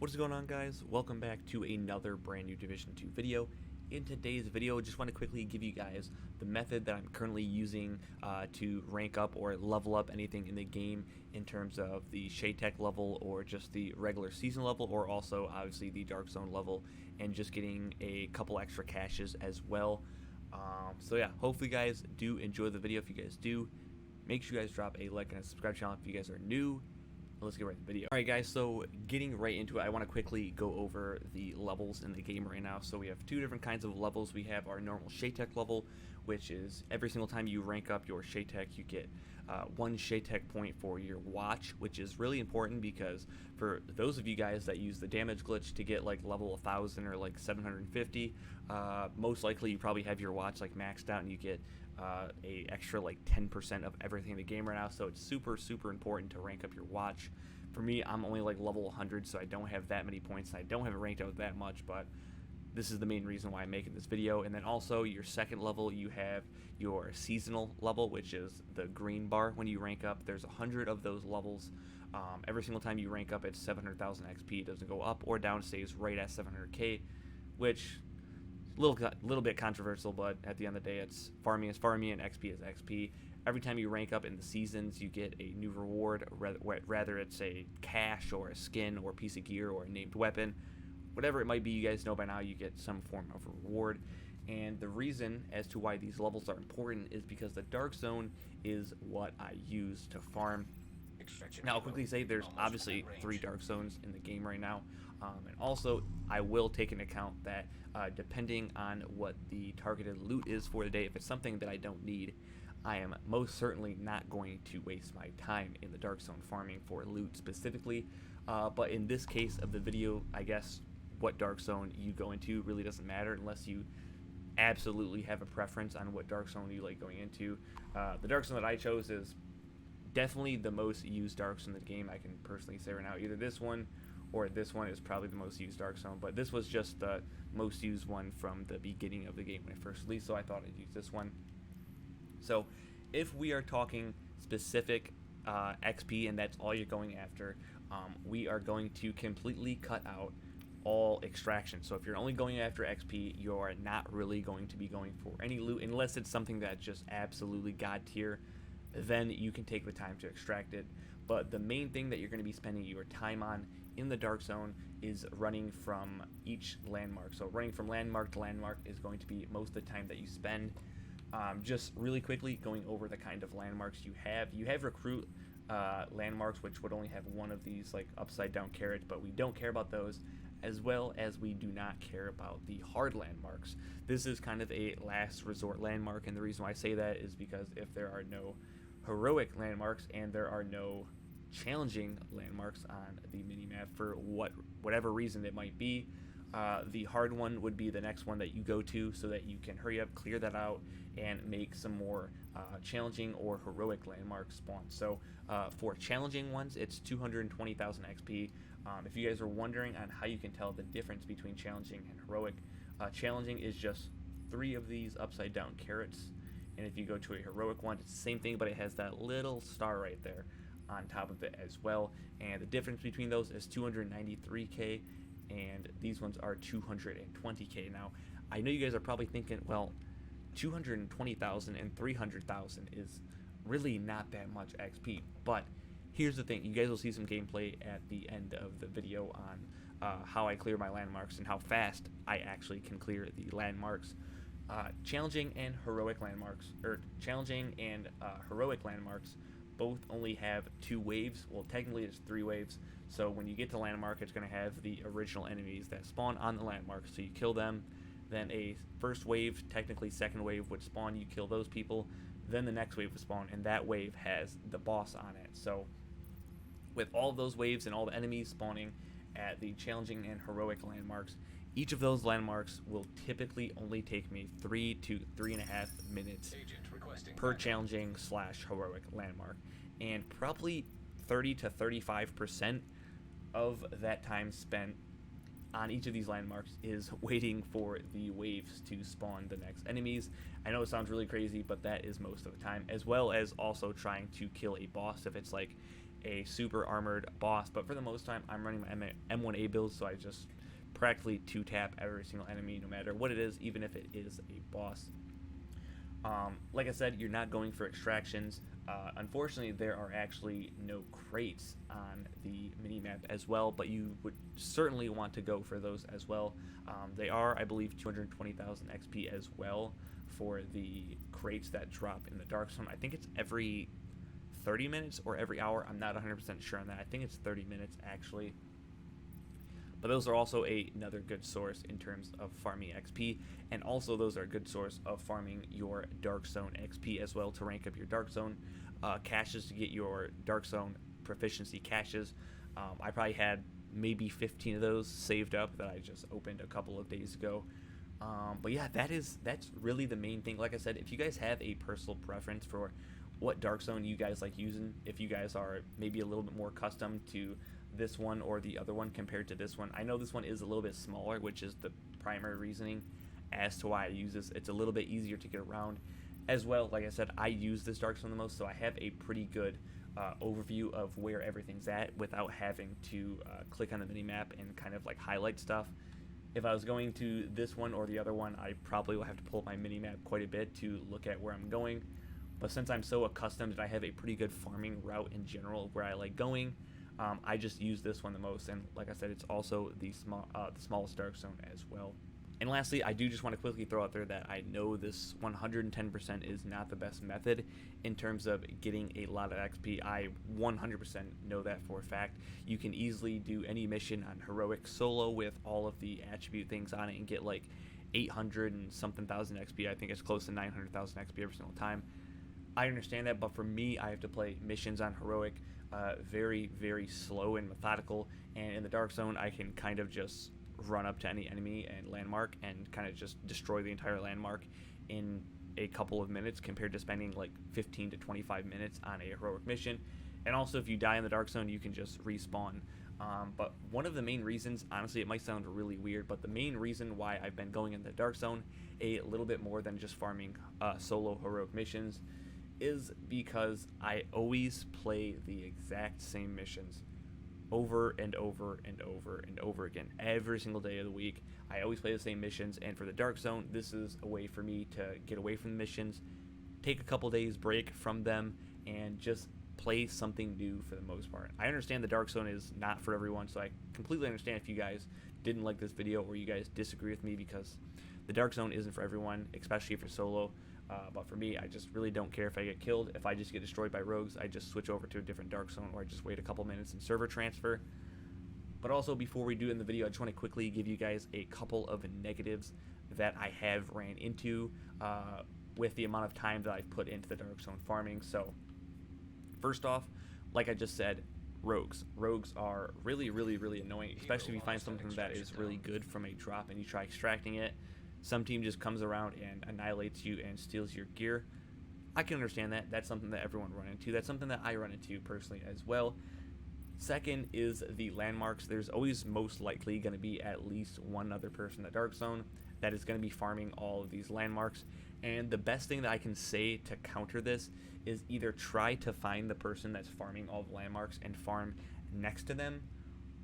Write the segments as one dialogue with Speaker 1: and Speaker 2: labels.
Speaker 1: What is going on, guys? Welcome back to another brand new Division 2 video. In today's video, I just want to quickly give you guys the method that I'm currently using to rank up or level up anything in the game in terms of the Shade Tech level or just the regular season level, or also obviously the Dark Zone level, and just getting a couple extra caches as well. So yeah, hopefully you guys do enjoy the video. If you guys do, make sure you guys drop a like and a subscribe channel if you guys are new. Let's get right to the video. Alright guys, so getting right into it, I want to quickly go over the levels in the game right now. So we have two different kinds of levels. We have our normal Shade Tech level, which is every single time you rank up your Shade Tech, you get one Shade Tech point for your watch, which is really important because for those of you guys that use the damage glitch to get like level 1000 or like 750, most likely you probably have your watch like maxed out and you get a extra like 10% of everything in the game right now. So it's super important to rank up your watch. For me, I'm only like level 100, so I don't have that many points. I don't have it ranked out that much, but this is the main reason why I'm making this video. And then also your second level, you have your seasonal level, which is the green bar. When you rank up, there's 100 of those levels. Every single time you rank up, it's 700,000 XP. It doesn't go up or down, it stays right at 700k, which little bit controversial, but at the end of the day, it's farming is farming and XP is XP. Every time you rank up in the seasons, you get a new reward, rather it's a cache or a skin or a piece of gear or a named weapon. Whatever it might be, you guys know by now you get some form of reward. And the reason as to why these levels are important is because the Dark Zone is what I use to farm. Now I'll quickly say there's obviously 3 Dark Zones in the game right now, and also I will take into account that depending on what the targeted loot is for the day, if it's something that I don't need, I am most certainly not going to waste my time in the Dark Zone farming for loot specifically, but in this case of the video, I guess what Dark Zone you go into really doesn't matter unless you absolutely have a preference on what Dark Zone you like going into. The Dark Zone that I chose is definitely the most used Dark Zone in the game. I can personally say right now, either this one or this one is probably the most used Dark Zone, but this was just the most used one from the beginning of the game when it first released, so I thought I'd use this one. So if we are talking specific XP and that's all you're going after, we are going to completely cut out all extraction. So if you're only going after XP, you're not really going to be going for any loot unless it's something that's just absolutely god tier. Then you can take the time to extract it. But the main thing that you're going to be spending your time on in the Dark Zone is running from each landmark. So running from landmark to landmark is going to be most of the time that you spend. Just really quickly going over the kind of landmarks you have. You have recruit landmarks, which would only have one of these like upside down carrots, but we don't care about those, as well as we do not care about the hard landmarks. This is kind of a last resort landmark, and the reason why I say that is because if there are no heroic landmarks and there are no challenging landmarks on the minimap for whatever reason it might be, the hard one would be the next one that you go to so that you can hurry up, clear that out, and make some more challenging or heroic landmarks spawn. So for challenging ones, it's 220,000 XP. If you guys are wondering on how you can tell the difference between challenging and heroic, challenging is just 3 of these upside down carrots, and if you go to a heroic one, it's the same thing, but it has that little star right there on top of it as well. And the difference between those is 293k, and these ones are 220k. Now I know you guys are probably thinking, well, 220,000 and 300,000 is really not that much XP, but here's the thing, you guys will see some gameplay at the end of the video on how I clear my landmarks and how fast I actually can clear the landmarks. Challenging and heroic landmarks, or challenging and heroic landmarks, both only have 2 waves. Well, technically it's 3 waves. So when you get to landmark, it's going to have the original enemies that spawn on the landmark, so you kill them. Then a first wave, technically second wave, would spawn, you kill those people. Then the next wave would spawn, and that wave has the boss on it. So with all of those waves and all the enemies spawning at the challenging and heroic landmarks, each of those landmarks will typically only take me 3 to 3.5 minutes per challenging / heroic landmark, and probably 30 to 35% of that time spent on each of these landmarks is waiting for the waves to spawn the next enemies. I know it sounds really crazy, but that is most of the time, as well as also trying to kill a boss if it's like a super armored boss, but for the most time I'm running my M1A build, so I just practically 2-tap every single enemy no matter what it is, even if it is a boss. Like I said, you're not going for extractions. Unfortunately, there are actually no crates on the minimap as well, but you would certainly want to go for those as well. They are, I believe, 220,000 XP as well for the crates that drop in the Dark Zone. I think it's every 30 minutes or every hour. I'm not 100% sure on that. I think it's 30 minutes actually. But those are also another good source in terms of farming XP, and also those are a good source of farming your Dark Zone XP as well to rank up your Dark Zone caches to get your Dark Zone proficiency caches. I probably had maybe 15 of those saved up that I just opened a couple of days ago. But yeah, that's really the main thing. Like I said, if you guys have a personal preference for what Dark Zone you guys like using, if you guys are maybe a little bit more accustomed to this one or the other one compared to this one. I know this one is a little bit smaller, which is the primary reasoning as to why I use this. It's a little bit easier to get around as well. Like I said, I use this Dark Zone the most, so I have a pretty good overview of where everything's at without having to click on the minimap and kind of like highlight stuff. If I was going to this one or the other one, I probably will have to pull up my minimap quite a bit to look at where I'm going. But since I'm so accustomed and I have a pretty good farming route in general where I like going, I just use this one the most, and like I said, it's also the smallest Dark Zone as well. And lastly, I do just want to quickly throw out there that I know this 110% is not the best method in terms of getting a lot of XP. I 100% know that for a fact. You can easily do any mission on Heroic solo with all of the attribute things on it and get like 800 and something thousand XP. I think it's close to 900,000 XP every single time. I understand that, but for me, I have to play missions on Heroic very, very slow and methodical, and in the Dark Zone, I can kind of just run up to any enemy and landmark and kind of just destroy the entire landmark in a couple of minutes compared to spending like 15 to 25 minutes on a Heroic mission. And also, if you die in the Dark Zone, you can just respawn. But one of the main reasons, honestly, it might sound really weird, but the main reason why I've been going in the Dark Zone a little bit more than just farming solo Heroic missions is because I always play the exact same missions over and over and over and over again every single day of the week. I always play the same missions, and for the Dark Zone, this is a way for me to get away from the missions, take a couple days break from them, and just play something new for the most part. I understand the Dark Zone is not for everyone, so I completely understand if you guys didn't like this video or you guys disagree with me, because the Dark Zone isn't for everyone, especially if you're solo. But for me, I just really don't care if I get killed. If I just get destroyed by rogues, I just switch over to a different Dark Zone, or I just wait a couple minutes and server transfer. But also, before we do in the video, I just want to quickly give you guys a couple of negatives that I have ran into with the amount of time that I've put into the Dark Zone farming. So first off, like I just said, rogues. Rogues are really, really, really annoying, especially if you find something that is really good from a drop and you try extracting it. Some team just comes around and annihilates you and steals your gear. I can understand that. That's something that everyone run into. That's something that I run into personally as well. Second is the landmarks. There's always most likely going to be at least one other person in the Dark Zone that is going to be farming all of these landmarks. And the best thing that I can say to counter this is either try to find the person that's farming all the landmarks and farm next to them,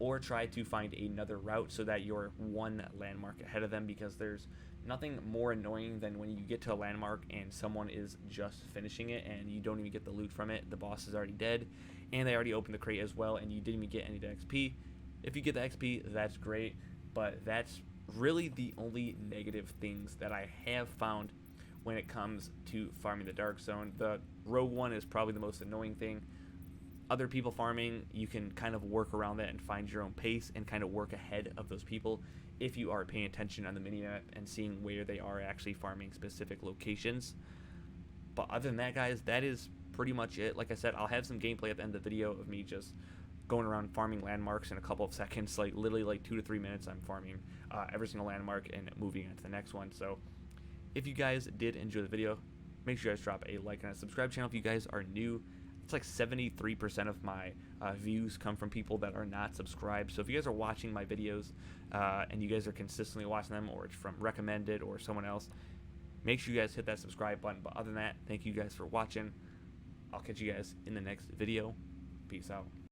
Speaker 1: or try to find another route so that you're one landmark ahead of them, because there's nothing more annoying than when you get to a landmark and someone is just finishing it and you don't even get the loot from it. The boss is already dead and they already opened the crate as well, and you didn't even get any XP. If you get the XP, that's great, but that's really the only negative things that I have found when it comes to farming the Dark Zone. The rogue one is probably the most annoying thing. Other people farming, you can kind of work around that and find your own pace and kind of work ahead of those people if you are paying attention on the minimap and seeing where they are actually farming specific locations. But other than that, guys, that is pretty much it. Like I said, I'll have some gameplay at the end of the video of me just going around farming landmarks in a couple of seconds, like literally like 2 to 3 minutes. I'm farming every single landmark and moving on to the next one. So if you guys did enjoy the video, make sure you guys drop a like and a subscribe channel if you guys are new. It's like 73% of my views come from people that are not subscribed. So if you guys are watching my videos and you guys are consistently watching them, or it's from recommended or someone else, make sure you guys hit that subscribe button. But other than that, thank you guys for watching. I'll catch you guys in the next video. Peace out.